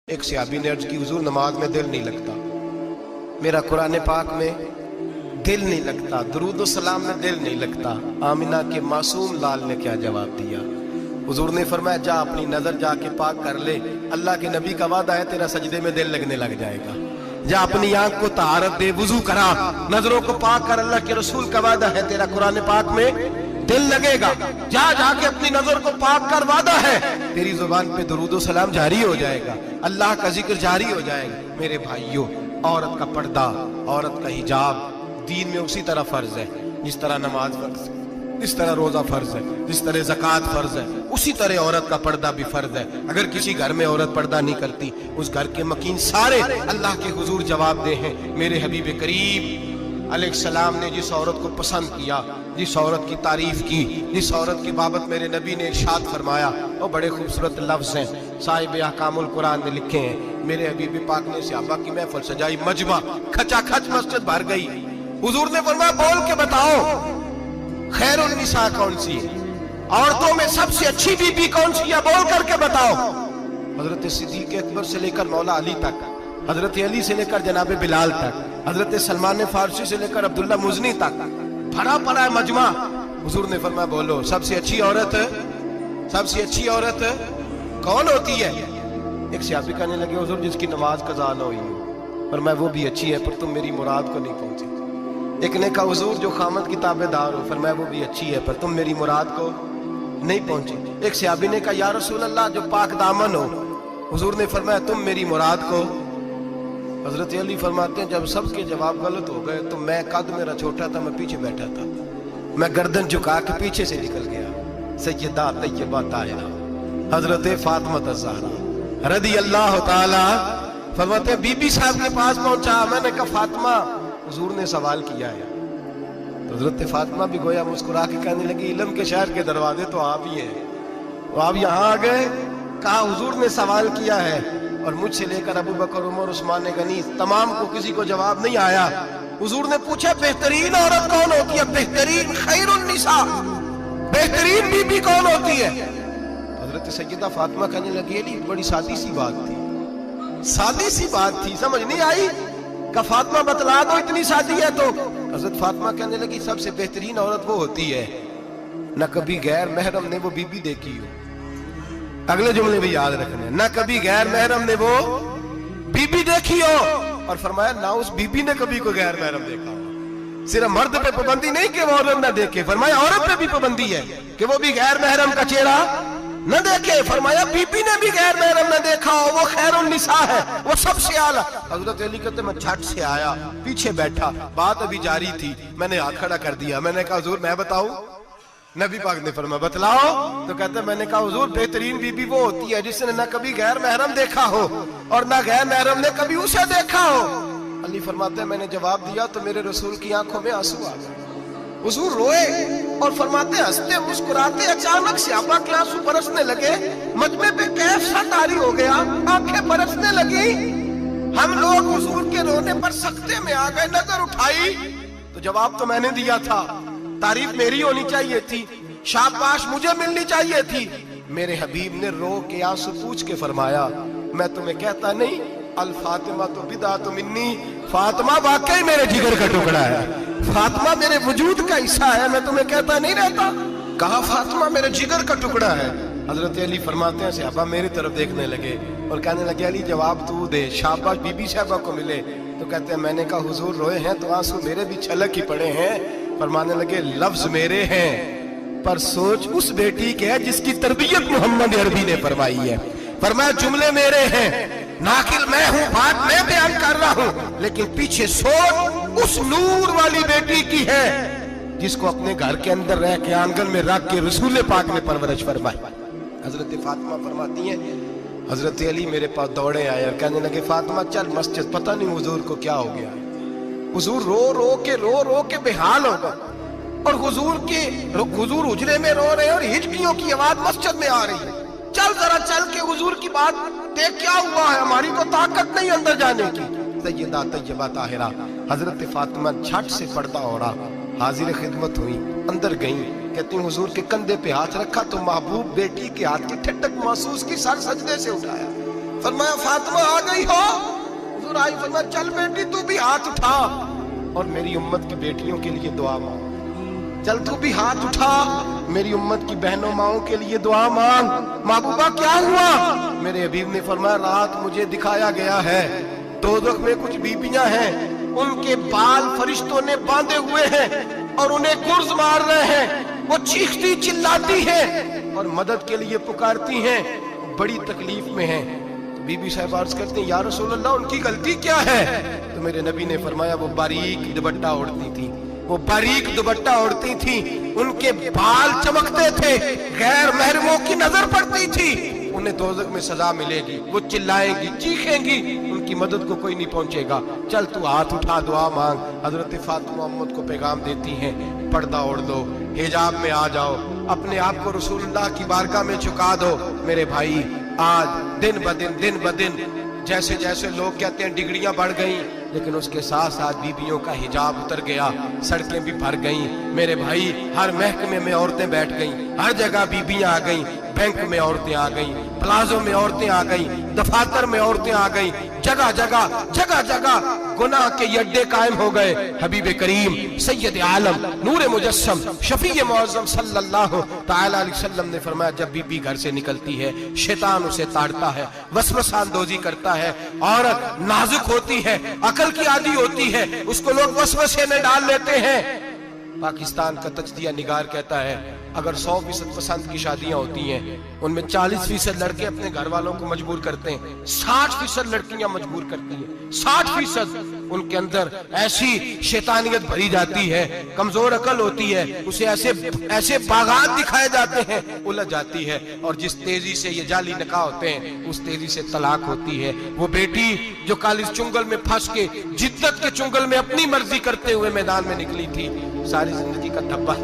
ایک صحابی نے عرض کی حضور نماز میں دل نہیں لگتا، میرا قرآن پاک میں دل نہیں لگتا، درود و سلام میں دل نہیں لگتا۔ آمینہ کے معصوم لال نے کیا جواب دیا؟ حضور نے فرمایا جا اپنی نظر جا کے پاک کر لے، اللہ کے نبی کا وعدہ ہے تیرا سجدے میں دل لگنے لگ جائے گا۔ جا اپنی آنکھ کو طہارت دے، وضو کرا، نظروں کو پاک کر، اللہ کے رسول کا وعدہ ہے تیرا قرآن پاک میں دل لگے گا۔ جا کے اپنی نظر کو پاک کر، وعدہ ہے تیری زبان پہ درود و سلام جاری ہو جائے گا، اللہ کا ذکر جاری ہو جائے گا۔ میرے بھائیوں، عورت کا پردہ، عورت کا حجاب دین میں اسی طرح فرض ہے جس طرح نماز فرض ہے، جس طرح روزہ فرض ہے، جس طرح زکوٰۃ فرض ہے، اسی طرح عورت کا پردہ بھی فرض ہے۔ اگر کسی گھر میں عورت پردہ نہیں کرتی، اس گھر کے مکین سارے اللہ کے حضور جواب دے ہیں۔ میرے حبیب کریم علیہ السلام نے جس عورت کو پسند کیا، جس عورت کی تعریف کی، جس عورت کی بابت میرے نبی نے ارشاد فرمایا، وہ بڑے خوبصورت لفظ ہیں، صاحب احکام القرآن نے لکھے ہیں۔ میرے حبیب پاک نے صحابہ کی محفل سجائی، مجمع کھچا کھچ مسجد بھر گئی۔ حضور نے فرمایا بول کے بتاؤ خیر النساء کون سی ہے، عورتوں میں سب سے اچھی بی بی کون سی ہے، بول کر کے بتاؤ۔ حضرت صدیق اکبر سے لے کر مولا علی تک، حضرت علی سے لے کر جناب بلال تک، حضرت سلمان فارسی سے لے کر عبداللہ مزنی تک بھرا پڑا ہے مجمع۔ حضور نے فرمایا بولو سب سے اچھی عورت، سب سے اچھی عورت کون ہوتی ہے؟ ایک صحابی کہنے لگے حضور جس کی نماز قضا نہ ہوئی ہو، فرمایا وہ بھی اچھی ہے پر تم میری مراد کو نہیں پہنچی۔ ایک نے کہا حضور جو خامد کی تابع دار ہو، فرمایا وہ بھی اچھی ہے پر تم میری مراد کو نہیں پہنچی۔ ایک صحابی نے کہا یا رسول اللہ جو پاک دامن ہو، حضور نے فرمایا تم میری مراد کو۔ حضرت علی فرماتے ہیں جب سب کے جواب غلط ہو گئے تو میں قد میرا چھوٹا تھا، میں پیچھے بیٹھا تھا، میں گردن جھکا کے پیچھے سے نکل گیا۔ سیدہ طیبہ طاہرہ حضرت فاطمہ الزہرا رضی اللہ تعالی فرماتے ہیں بی بی صاحب کے پاس پہنچا، میں نے کہا فاطمہ حضور نے سوال کیا ہے۔ تو حضرت فاطمہ بھی گویا مسکرا کے کہنے لگی علم کے شہر کے دروازے تو آپ ہی ہیں، تو آپ یہاں آ گئے۔ کہا حضور نے سوال کیا ہے اور مجھ سے لے کر ابو بکر عمر عثمان غنی تمام کو کسی کو جواب نہیں آیا۔ حضور نے پوچھا بہترین عورت کون ہوتی ہے، بہترین خیر النساء، بہترین بی بی کون ہوتی ہے؟ حضرت سیدہ فاطمہ کہنے لگی علی بڑی سادی سی بات تھی، سادی سی بات تھی، سمجھ نہیں آئی؟ کہ فاطمہ بتلا دو اتنی سادی ہے تو۔ حضرت فاطمہ کہنے لگی سب سے بہترین عورت وہ ہوتی ہے نہ کبھی غیر محرم نے وہ بی بی دیکھی ہو۔ اگلے جملے بھی یاد رکھنے، نہ کبھی غیر محرم نے وہ بی بی دیکھی ہو، اور فرمایا نہ اس بی بی نے کبھی کوئی غیر محرم دیکھا ہو۔ صرف مرد پہ پابندی نہیں کہ وہ عورت نہ دیکھے، فرمایا عورت پہ بھی پابندی ہے کہ وہ بھی غیر محرم کا چہرہ نہ دیکھے۔ فرمایا بی بی نے بھی غیر محرم نہ دیکھا ہو، وہ خیر النساء ہے، وہ سب سے اعلیٰ۔ حضرت علی کہتے میں جھٹ سے آیا، پیچھے بیٹھا، بات ابھی جاری تھی، میں نے ہاتھ کھڑا کر دیا، میں نے کہا حضور میں بتاؤں؟ نبی پاک نے فرمایا بتلاؤ۔ تو کہتے ہیں میں نے کہا حضور بہترین بی بی وہ ہوتی ہے جس نے نہ کبھی غیر محرم دیکھا ہو اور نہ غیر محرم نے کبھی اسے دیکھا ہو۔ علی فرماتے ہیں میں نے جواب دیا تو میرے رسول کی آنکھوں میں آنسو آ گئے، حضور روئے اور فرماتے ہنستے مسکراتے اچانک صحابہ کے آنسو برسنے لگے، مجمع پہ کیف سا طاری ہو گیا، آنکھیں برسنے لگی۔ ہم لوگ حضور کے رونے پر سکتے میں آ گئے، نظر اٹھائی تو جواب تو میں نے دیا تھا، تعریف میری ہونی چاہیے تھی، شاباش مجھے ملنی چاہیے تھی۔ میرے حبیب نے رو کے آنسو پوچھ کے فرمایا میں تمہیں کہتا نہیں الفاطمہ تو بدعۃ منی، فاطمہ واقعی میرے جگر کا ٹکڑا ہے، فاطمہ میرے وجود کا حصہ ہے، میں تمہیں کہتا نہیں رہتا؟ کہا فاطمہ میرے جگر کا ٹکڑا ہے۔ حضرت علی فرماتے ہیں صحابہ میری طرف دیکھنے لگے اور کہنے لگے علی جواب تو دے، شاباش بی بی صاحبہ کو ملے۔ تو کہتے ہیں میں نے کہا حضور روئے ہیں تو آنسو میرے بھی چھلک ہی پڑے ہیں۔ فرمانے لگے لفظ میرے ہیں پر سوچ اس بیٹی کے ہے جس کی تربیت محمد عربی نے فرمائی ہے۔ فرمایا جملے میرے ہیں، ناقل میں ہوں، بات میں بیان کر رہا ہوں، لیکن پیچھے سوچ اس نور والی بیٹی کی ہے جس کو اپنے گھر کے اندر رہ کے آنگن میں رکھ کے رسول پاک نے پرورش فرمائی۔ حضرت فاطمہ فرماتی ہیں حضرت علی میرے پاس دوڑے آئے اور کہنے لگے فاطمہ چل مسجد، پتہ نہیں حضور کو کیا ہو گیا۔ حضور رو رو کے بحال ہو گئے اور حضور حجرے میں رو رہے اور ہچکیوں کی آواز مسجد میں آ رہی ہے، چل ذرا چل کے حضور کی بات دیکھ کیا ہوا ہے، ہماری تو طاقت نہیں اندر جانے کی۔ سیدہ طیبہ طاہرہ حضرت فاطمہ جھٹ سے پردہ اوڑھا حاضر خدمت ہوئی، اندر گئیں، کہتی ہیں حضور کے کندھے پہ ہاتھ رکھا تو محبوب بیٹی کے ہاتھ کی ٹھنڈک محسوس کی، سر سجدے سے اٹھایا، फरमाया फातिमा आ गई हो? हुजूर आई, फरमाया चल बेटी तू भी हाथ उठा और मेरी उम्मत की बेटियों के लिए दुआ मांग। चल तू भी हाथ उठा, मेरी उम्मत की बहनों माओं के लिए दुआ मांग। महबूबा क्या हुआ? मेरे हबीब ने फरमाया रात मुझे दिखाया गया है दोज़ख में कुछ बीबियां हैं, उनके बाल फरिश्तों ने बांधे हुए हैं और उन्हें गुर्ज मार रहे हैं। वो चीखती चिल्लाती हैं और मदद के लिए पुकारती हैं, बड़ी तकलीफ में हैं। तो बीबी साहब अर्ज करती हैं या रसूल अल्लाह उनकी गलती क्या है? तो मेरे नबी ने फरमाया वो बारीक दुपट्टा ओढ़ती थी, वो बारीक दुपट्टा ओढ़ती थी, उनके बाल चमकते थे, गैर महरमों की नजर पड़ती थी, उन्हें दोज़ख में सजा मिलेगी, वो चिल्लाएंगी चीखेंगी, उनकी मदद को कोई नहीं पहुंचेगा। चल तू हाथ उठा दुआ मांग। हजरत फातिमा उम्मत को पैगाम देती हैं पर्दा ओढ़ दो, हिजाब में आ जाओ, अपने आप को रसूलुल्लाह की बारगाह में झुका दो। मेरे भाई आज दिन ब दिन जैसे जैसे लोग कहते हैं डिग्रियां बढ़ गई, लेकिन उसके साथ साथ बीबियों का हिजाब उतर गया, सड़कें भी भर गईं। मेरे भाई हर महकमे में औरतें बैठ गईं, हर जगह बीबियां आ गईं, बैंक में औरतें आ गईं, प्लाजो में औरतें आ गईं, दफातर में औरतें आ गईं, जगह जगह गुनाह के अड्डे कायम हो गए। हबीब करीम सैयद आलम नूर मुजस्सम शफी मुअज़्ज़म सल्लल्लाहु तआला अलैहि वसल्लम ने फरमाया जब बीबी घर से निकलती है शैतान उसे ताड़ता है, वसवसा अंदोजी करता है, औरत नाजुक होती है, अकल की आदी होती है, उसको लोग वसवसे में डाल लेते हैं। पाकिस्तान का तजदिया निगार कहता है अगर 100% पसंद की शादियां होती हैं उनमें 40% लड़के अपने घर वालों को मजबूर करते हैं, 60% लड़कियां मजबूर करती हैं, 60% उनके अंदर ऐसी शैतानियत भरी जाती है, कमजोर अकल होती है, उसे ऐसे बागात दिखाए जाते हैं, उलझ जाती है, और जिस तेजी से ये जाली निकाह होते हैं उस तेजी से तलाक होती है। वो बेटी जो कालिज चुंगल में फंस के जिद्दत के चुंगल में अपनी मर्जी करते हुए मैदान में निकली थी, सारी जिंदगी का धब्बा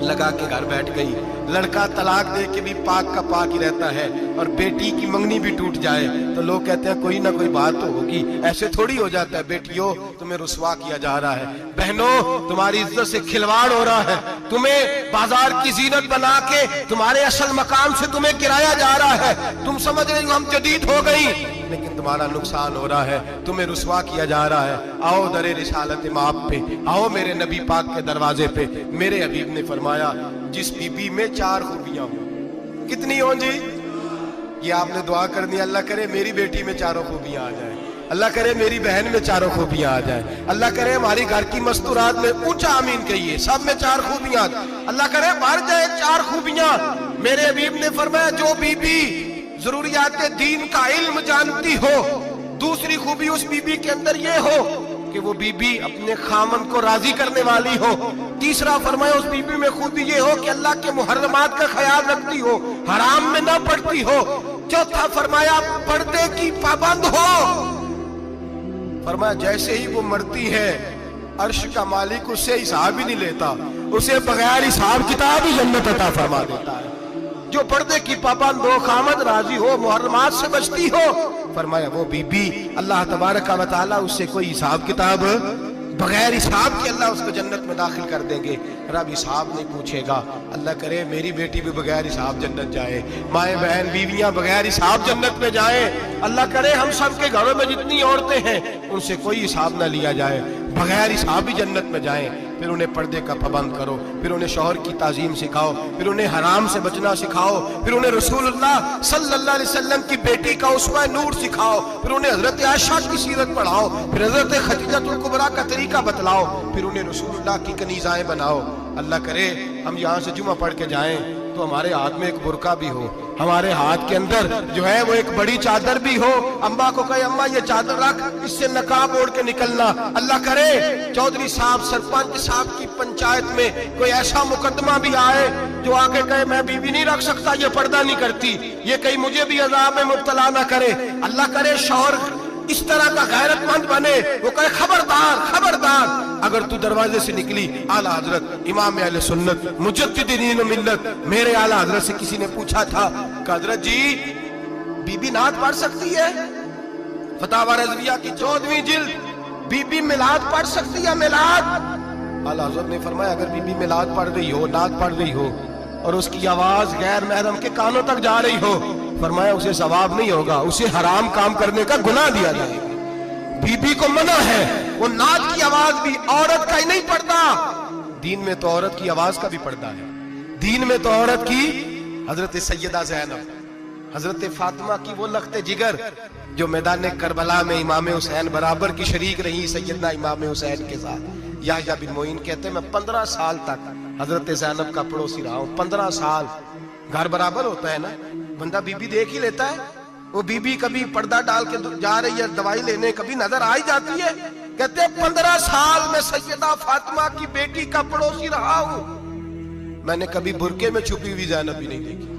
लगा के घर बैठ गई। लड़का तलाक दे के भी पाक का पाक ही रहता है, और बेटी की मंगनी भी टूट जाए तो लोग कहते हैं कोई ना कोई बात तो होगी। ऐसे थोड़ी हो जाता है। बेटियों तुम्हें रुसवा किया जा रहा है, बहनों तुम्हारी इज्जत से खिलवाड़ हो रहा है, तुम्हें बाजार की जीनत बना के तुम्हारे असल मकाम से तुम्हें गिराया जा रहा है। तुम समझ रहे हो हम जदीद हो गई, लेकिन तुम्हारा नुकसान हो रहा है, तुम्हें रुसवा किया जा रहा है। आओ दरे रिसालत माप पे, आओ मेरे नबी पाक के दरवाजे पे। मेरे हबीब ने फरमाया जिस बीबी में 4 खूबियां हो, कितनी हो जी? ये आपने दुआ करनी, अल्लाह करे मेरी बेटी में 4 खूबियां आ जाए, अल्लाह करे मेरी बहन में 4 खूबियां आ जाए, अल्लाह करे हमारी घर की मस्तूरात में ऊंचा आमीन कहिए सब में 4 खूबियां, अल्लाह करे भर जाए 4 खूबियां। मेरे हबीब ने फरमाया जो बीबी जरूरियात दीन का इल्म जानती हो, दूसरी खूबी उस बीबी के अंदर ये हो कि वो बीबी अपने खामन को राजी करने वाली हो, तीसरा फरमाया उस बीबी में खूबी ये हो कि अल्लाह के मुहर्रमात का ख्याल रखती हो, हराम में ना पड़ती हो, चौथा फरमाया पर्दे की पाबंद हो। फरमाया जैसे ही वो मरती है अर्श का मालिक उससे हिसाब ही नहीं लेता, उसे बगैर हिसाब किताब ही जन्नत अता फरमा देता है। जो पर्दे की पाबंद हो, खामद राजी हो, मुहर्रमात से बचती हो, फरमाया वो बीबी अल्लाह तबारक व तआला उससे कोई हिसाब किताब बगैर हिसाब के अल्लाह उसको जन्नत में दाखिल कर देंगे। रब हिसाब नहीं पूछेगा। अल्लाह करे मेरी बेटी भी बगैर हिसाब जन्नत जाए, माए बहन बीवियां बगैर हिसाब जन्नत में जाए। अल्लाह करे हम सब के घरों में जितनी औरतें हैं उनसे कोई हिसाब ना लिया जाए, बगैर हिसाब ही जन्नत में जाएं। फिर उन्हें पर्दे का पाबंद करो, फिर उन्हें शौहर की ताजीम सिखाओ, फिर उन्हें हराम से बचना सिखाओ, फिर उन्हें रसूलुल्लाह सल्लल्लाहु अलैहि वसल्लम की बेटी का उस्वा नूर सिखाओ, फिर उन्हें हजरत आयशा की सीरत पढ़ाओ, फिर हजरत खदीजतुल कुबरा का तरीका बतलाओ, फिर उन्हें रसूलुल्लाह की कनीज़ाएं बनाओ। अल्लाह करे हम यहाँ से जुमा पढ़ के जाएं तो हमारे हाथ में एक बुरका भी हो, हमारे हाथ के अंदर जो है वो एक बड़ी चादर भी हो। अम्मा को कहे अम्मा ये चादर रख, इससे नकाब ओढ़ के निकलना। अल्लाह करे चौधरी साहब सरपंच साहब की पंचायत में कोई ऐसा मुकदमा भी आए जो आके कहे मैं बीवी नहीं रख सकता, ये पर्दा नहीं करती, ये कहीं मुझे भी अजाब में मुब्तला ना करे। अल्लाह करे शौहर इस तरह का गैरतमंद बने, वो कहे खबरदार खबरदार, अगर तू दरवाजे से निकली आला हजरत इमाम अहले सुन्नत मुजद्दिदीन मिल्लत मेरे आला हजरत से किसी ने पूछा था कि हजरत जी बीबी नात पढ़ सकती है? फतावा रज़विया की 14वीं जिल्द, बीबी मिलाद पढ़ सकती है? मिलाद आला हजरत ने फरमाया अगर बीबी मिलाद पढ़ रही हो, नात पढ़ रही हो और उसकी आवाज गैर महरम के कानों तक जा रही हो, फरमाया उसे सवाब नहीं होगा, उसे हराम काम करने का गुनाह दिया जाएगा। बीबी को मना है, वो नाच की आवाज भी औरत का ही नहीं पड़ता, दीन में तो औरत की आवाज का भी पड़ता है। दीन में तो औरत की, हजरत सैयदा ज़ैनब, हजरत फातिमा की वो लख्ते जिगर जो मैदान करबला में इमाम हुसैन बराबर की शरीक रही सैयदना इमाम हुसैन के साथ। याह्या बिन मोइन कहते मैं 15 साल तक हजरत ज़ैनब का पड़ोसी रहा हूं। 15 साल, घर बराबर होता है ना, बंदा बीबी देख ही लेता है। वो बीबी कभी पर्दा डाल के जा रही है दवाई लेने, कभी नजर आ ही जाती है। कहते 15 साल में सैयदा फातिमा की बेटी का पड़ोसी रहा हूं, मैंने कभी बुरके में छुपी हुई ज़ैनब भी नहीं देखी।